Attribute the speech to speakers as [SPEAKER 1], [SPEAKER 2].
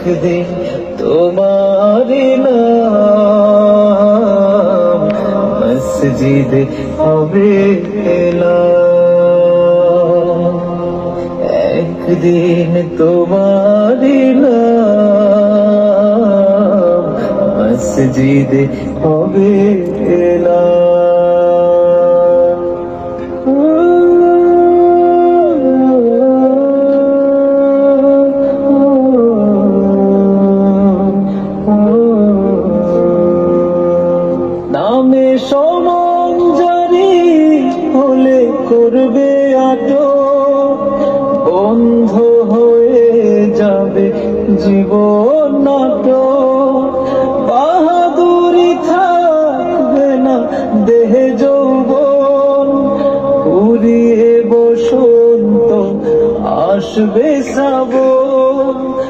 [SPEAKER 1] একদিন তোমারি নাম মসজিদে হবে এলাম। একদিন তোমারি নাম মসজিদে হবে এলাম। নামে সমন জারি হলে করবে আটো, বন্ধ হয়ে যাবে জীবন নাটক। বাহাদুরি থাকবে না দেহে যৌবন, ফুরিয়ে বসন্ত আসবে শ্রাবণ।